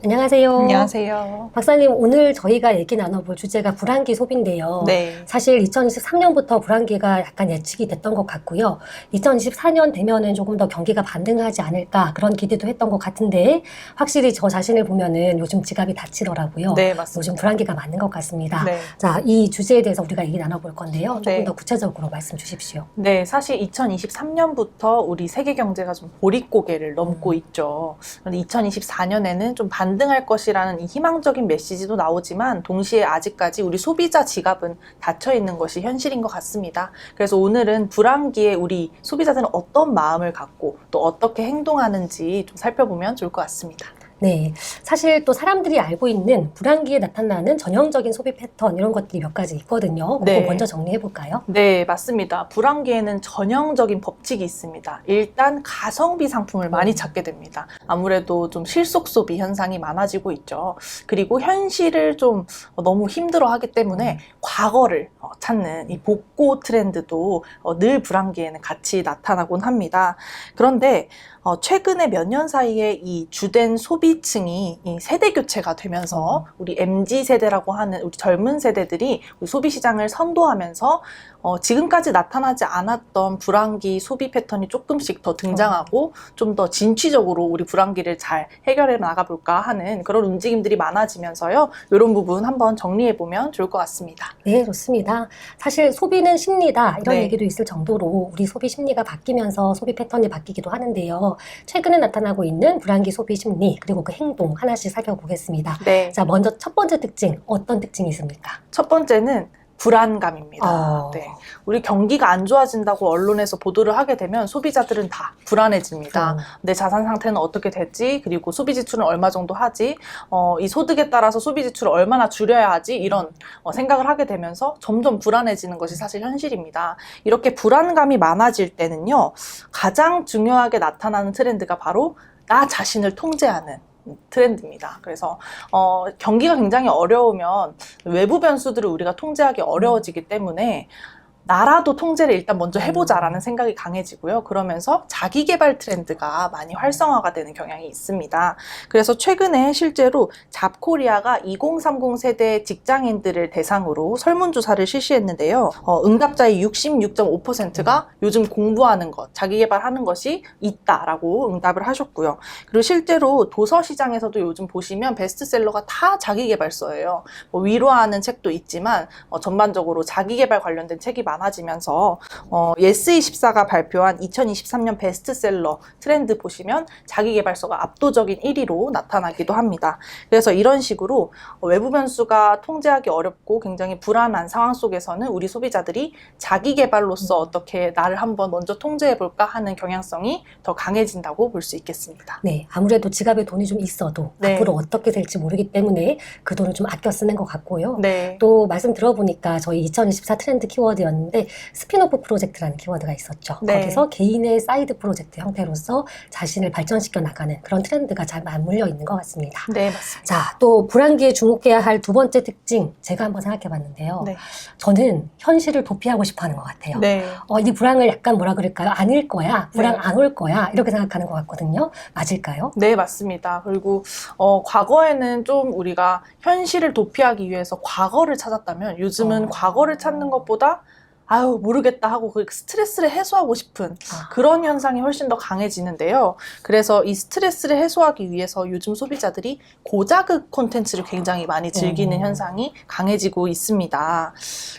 안녕하세요. 안녕하세요. 박사님, 오늘 저희가 얘기 나눠볼 주제가 불황기 소비인데요. 네. 사실 2023년부터 불황기가 약간 예측이 됐던 것 같고요. 2024년 되면은 조금 더 경기가 반등하지 않을까 그런 기대도 했던 것 같은데 확실히 저 자신을 보면은 요즘 지갑이 다치더라고요. 네, 맞습니다. 요즘 불황기가 많은 것 같습니다. 네. 자, 이 주제에 대해서 우리가 얘기 나눠볼 건데요. 조금 네. 더 구체적으로 말씀 주십시오. 네, 사실 2023년부터 우리 세계 경제가 좀 보릿고개를 넘고 있죠. 그런데 2024년에는 좀 반등할 것이라는 이 희망적인 메시지도 나오지만 동시에 아직까지 우리 소비자 지갑은 닫혀 있는 것이 현실인 것 같습니다. 그래서 오늘은 불황기에 우리 소비자들은 어떤 마음을 갖고 또 어떻게 행동하는지 좀 살펴보면 좋을 것 같습니다. 네, 사실 또 사람들이 알고 있는 불황기에 나타나는 전형적인 소비 패턴 이런 것들이 몇 가지 있거든요. 그거 네. 먼저 정리해 볼까요? 네, 맞습니다. 불황기에는 전형적인 법칙이 있습니다. 일단 가성비 상품을 많이 찾게 됩니다. 아무래도 좀 실속 소비 현상이 많아지고 있죠. 그리고 현실을 좀 너무 힘들어 하기 때문에 과거를 찾는 이 복고 트렌드도 늘 불황기에는 같이 나타나곤 합니다. 그런데 최근에 몇 년 사이에 이 주된 소비층이 이 세대 교체가 되면서 우리 MZ세대라고 하는 우리 젊은 세대들이 우리 소비 시장을 선도하면서 지금까지 나타나지 않았던 불황기 소비 패턴이 조금씩 더 등장하고 좀 더 진취적으로 우리 불황기를 잘 해결해 나가볼까 하는 그런 움직임들이 많아지면서요. 이런 부분 한번 정리해보면 좋을 것 같습니다. 네, 좋습니다. 사실 소비는 심리다 이런 네. 얘기도 있을 정도로 우리 소비 심리가 바뀌면서 소비 패턴이 바뀌기도 하는데요. 최근에 나타나고 있는 불황기 소비 심리 그리고 그 행동 하나씩 살펴보겠습니다. 네. 자, 먼저 첫 번째 특징 어떤 특징이 있습니까? 첫 번째는 불안감입니다. 네. 우리 경기가 안 좋아진다고 언론에서 보도를 하게 되면 소비자들은 다 불안해집니다. 내 자산 상태는 어떻게 됐지? 그리고 소비 지출은 얼마 정도 하지? 이 소득에 따라서 소비 지출을 얼마나 줄여야 하지? 이런 생각을 하게 되면서 점점 불안해지는 것이 사실 현실입니다. 이렇게 불안감이 많아질 때는요, 가장 중요하게 나타나는 트렌드가 바로 나 자신을 통제하는 트렌드입니다. 그래서 경기가 굉장히 어려우면 외부 변수들을 우리가 통제하기 어려워지기 때문에 나라도 통제를 일단 먼저 해보자라는 생각이 강해지고요. 그러면서 자기개발 트렌드가 많이 활성화가 되는 경향이 있습니다. 그래서 최근에 실제로 잡코리아가 2030 세대 직장인들을 대상으로 설문조사를 실시했는데요. 응답자의 66.5%가 요즘 공부하는 것, 자기개발하는 것이 있다라고 응답을 하셨고요. 그리고 실제로 도서 시장에서도 요즘 보시면 베스트셀러가 다 자기개발서예요. 위로하는 책도 있지만 전반적으로 자기개발 관련된 책이 많아지면서 예스24가 발표한 2023년 베스트셀러 트렌드 보시면 자기계발서가 압도적인 1위로 나타나기도 합니다. 그래서 이런 식으로 외부 변수가 통제하기 어렵고 굉장히 불안한 상황 속에서는 우리 소비자들이 자기계발로서 어떻게 나를 한번 먼저 통제해볼까 하는 경향성이 더 강해진다고 볼 수 있겠습니다. 네, 아무래도 지갑에 돈이 좀 있어도 네. 앞으로 어떻게 될지 모르기 때문에 그 돈을 좀 아껴 쓰는 것 같고요. 네. 또 말씀 들어보니까 저희 2024 트렌드 키워드였는데 스핀오프 프로젝트라는 키워드가 있었죠. 네. 거기서 개인의 사이드 프로젝트 형태로서 자신을 발전시켜 나가는 그런 트렌드가 잘 맞물려 있는 것 같습니다. 네, 맞습니다. 자, 또 불황기에 주목해야 할 두 번째 특징 제가 한번 생각해 봤는데요. 네. 저는 현실을 도피하고 싶어 하는 것 같아요. 네. 이 불황을 약간 뭐라 그럴까요? 아닐 거야. 불황 네. 안 올 거야. 이렇게 생각하는 것 같거든요. 맞을까요? 네, 맞습니다. 그리고 과거에는 좀 우리가 현실을 도피하기 위해서 과거를 찾았다면 요즘은 과거를 찾는 것보다 아유 모르겠다 하고 그 스트레스를 해소하고 싶은 그런 현상이 훨씬 더 강해지는데요. 그래서 이 스트레스를 해소하기 위해서 요즘 소비자들이 고자극 콘텐츠를 굉장히 많이 즐기는 현상이 강해지고 있습니다.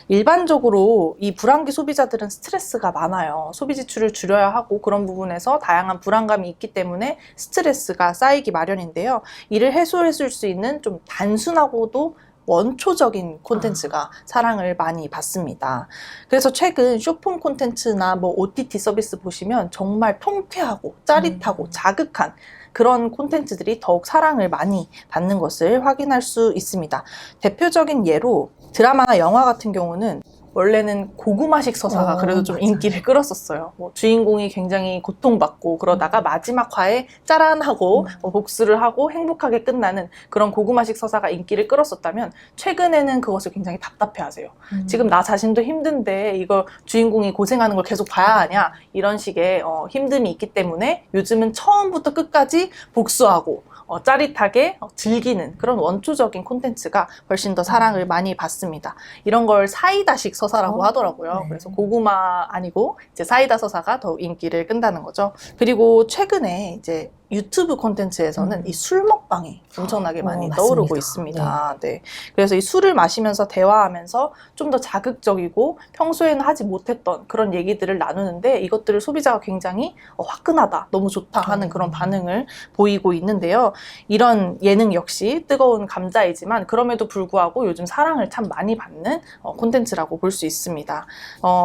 일반적으로 이 불황기 소비자들은 스트레스가 많아요. 소비 지출을 줄여야 하고 그런 부분에서 다양한 불안감이 있기 때문에 스트레스가 쌓이기 마련인데요. 이를 해소해 줄 수 있는 좀 단순하고도 원초적인 콘텐츠가 사랑을 많이 받습니다. 그래서 최근 쇼폼 콘텐츠나 뭐 OTT 서비스 보시면 정말 통쾌하고 짜릿하고 자극한 그런 콘텐츠들이 더욱 사랑을 많이 받는 것을 확인할 수 있습니다. 대표적인 예로 드라마나 영화 같은 경우는 원래는 고구마식 서사가 그래도 좀 맞아요. 인기를 끌었었어요. 주인공이 굉장히 고통받고 그러다가 마지막 화에 짜란하고 복수를 하고 행복하게 끝나는 그런 고구마식 서사가 인기를 끌었었다면 최근에는 그것을 굉장히 답답해하세요. 지금 나 자신도 힘든데 이걸 주인공이 고생하는 걸 계속 봐야 하냐 이런 식의 힘듦이 있기 때문에 요즘은 처음부터 끝까지 복수하고 짜릿하게 즐기는 그런 원초적인 콘텐츠가 훨씬 더 사랑을 많이 받습니다. 이런 걸 사이다식 서사라고 하더라고요. 네. 그래서 고구마 아니고 이제 사이다 서사가 더 인기를 끈다는 거죠. 그리고 최근에 이제 유튜브 콘텐츠에서는 이 술 먹방이 엄청나게 많이 떠오르고 맞습니다. 있습니다. 네. 그래서 이 술을 마시면서 대화하면서 좀 더 자극적이고 평소에는 하지 못했던 그런 얘기들을 나누는데 이것들을 소비자가 굉장히 화끈하다, 너무 좋다 하는 그런 반응을 보이고 있는데요. 이런 예능 역시 뜨거운 감자이지만 그럼에도 불구하고 요즘 사랑을 참 많이 받는 콘텐츠라고 볼 수 있습니다.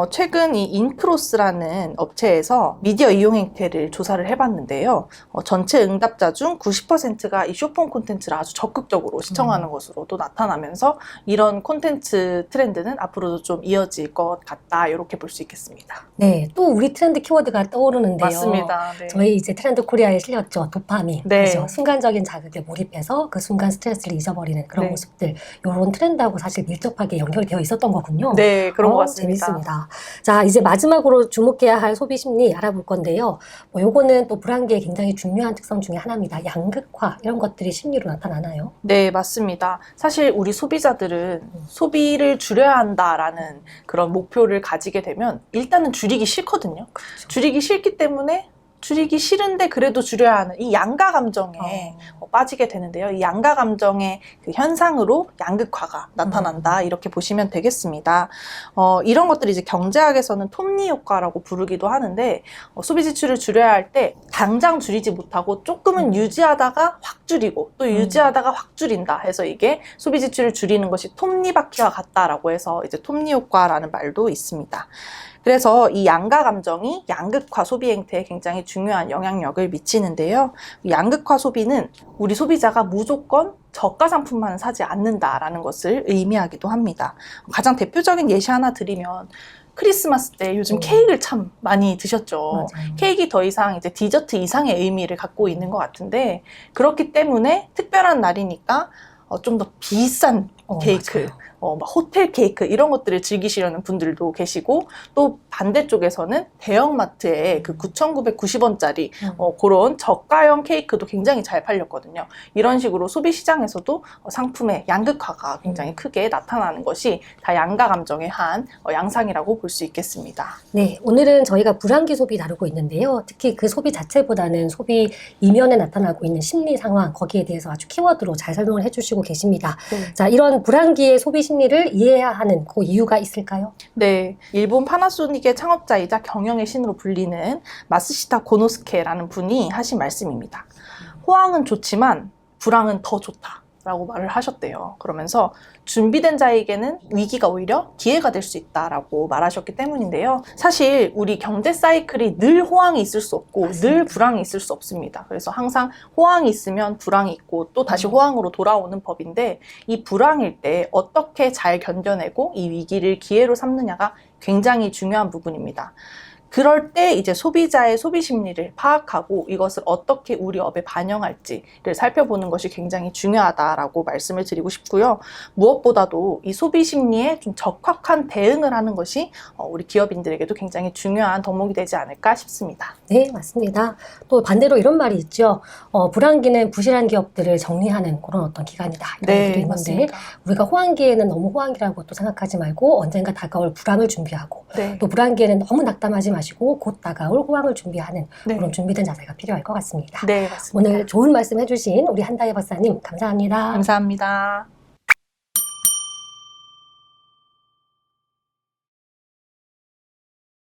최근 이 인크로스라는 업체에서 미디어 이용 행태를 조사를 해봤는데요. 전체 응답자 중 90%가 이 쇼폼 콘텐츠를 아주 적극적으로 시청하는 것으로 또 나타나면서 이런 콘텐츠 트렌드는 앞으로도 좀 이어질 것 같다, 이렇게 볼 수 있겠습니다. 네, 또 우리 트렌드 키워드가 떠오르는데요. 맞습니다. 네. 저희 이제 트렌드 코리아에 실렸죠. 도파민. 네. 그죠? 순간적인 자극에 몰입해서 그 순간 스트레스를 잊어버리는 그런 네. 모습들. 이런 트렌드하고 사실 밀접하게 연결되어 있었던 거군요. 네, 그런 것 같습니다. 재밌습니다. 자, 이제 마지막으로 주목해야 할 소비 심리 알아볼 건데요. 요거는 또 불황기에 굉장히 중요한 특성 중에 하나입니다. 양극화, 이런 것들이 심리로 나타나나요? 네, 맞습니다. 사실 우리 소비자들은 소비를 줄여야 한다라는 그런 목표를 가지게 되면 일단은 줄이기 싫거든요. 그렇죠. 줄이기 싫기 때문에 줄이기 싫은데 그래도 줄여야 하는 이 양가 감정에 빠지게 되는데요. 이 양가 감정의 그 현상으로 양극화가 나타난다, 이렇게 보시면 되겠습니다. 이런 것들이 이제 경제학에서는 톱니 효과라고 부르기도 하는데 소비 지출을 줄여야 할 때 당장 줄이지 못하고 조금은 유지하다가 확 줄이고 또 유지하다가 확 줄인다 해서 이게 소비 지출을 줄이는 것이 톱니바퀴와 같다라고 해서 이제 톱니 효과라는 말도 있습니다. 그래서 이 양가 감정이 양극화 소비 행태에 굉장히 중요한 영향력을 미치는데요. 양극화 소비는 우리 소비자가 무조건 저가 상품만 사지 않는다라는 것을 의미하기도 합니다. 가장 대표적인 예시 하나 드리면 크리스마스 때 요즘 케이크를 참 많이 드셨죠. 맞아요. 케이크 더 이상 이제 디저트 이상의 의미를 갖고 있는 것 같은데 그렇기 때문에 특별한 날이니까 좀 더 비싼 케이크, 맞아요. 막 호텔 케이크 이런 것들을 즐기시려는 분들도 계시고 또 반대쪽에서는 대형마트에 그 9,990원짜리 그런 저가형 케이크도 굉장히 잘 팔렸거든요. 이런 식으로 소비 시장에서도 상품의 양극화가 굉장히 크게 나타나는 것이 다 양가 감정의 한 양상이라고 볼 수 있겠습니다. 네, 오늘은 저희가 불황기 소비 다루고 있는데요. 특히 그 소비 자체보다는 소비 이면에 나타나고 있는 심리 상황, 거기에 대해서 아주 키워드로 잘 설명을 해주시고 계십니다. 네. 자, 이런 불황기의 소비 심리를 이해해야 하는 그 이유가 있을까요? 네, 일본 파나소닉의 창업자이자 경영의 신으로 불리는 마스시타 고노스케라는 분이 하신 말씀입니다. 호황은 좋지만 불황은 더 좋다라고 말을 하셨대요. 그러면서 준비된 자에게는 위기가 오히려 기회가 될 수 있다라고 말하셨기 때문인데요. 사실 우리 경제 사이클이 늘 호황이 있을 수 없고 맞습니다. 늘 불황이 있을 수 없습니다. 그래서 항상 호황이 있으면 불황이 있고 또 다시 호황으로 돌아오는 법인데 이 불황일 때 어떻게 잘 견뎌내고 이 위기를 기회로 삼느냐가 굉장히 중요한 부분입니다. 그럴 때 이제 소비자의 소비 심리를 파악하고 이것을 어떻게 우리 업에 반영할지를 살펴보는 것이 굉장히 중요하다라고 말씀을 드리고 싶고요. 무엇보다도 이 소비 심리에 좀 적확한 대응을 하는 것이 우리 기업인들에게도 굉장히 중요한 덕목이 되지 않을까 싶습니다. 네, 맞습니다. 또 반대로 이런 말이 있죠. 불황기는 부실한 기업들을 정리하는 그런 어떤 기간이다. 이런 얘기도 있는데 맞습니다. 우리가 호황기에는 너무 호황기라고 또 생각하지 말고 언젠가 다가올 불황을 준비하고 네. 또 불황기에는 너무 낙담하지 마시고 곧 다가올 호황을 준비하는 네. 그런 준비된 자세가 필요할 것 같습니다. 네, 맞습니다. 오늘 좋은 말씀 해주신 우리 한다혜 박사님 감사합니다. 감사합니다.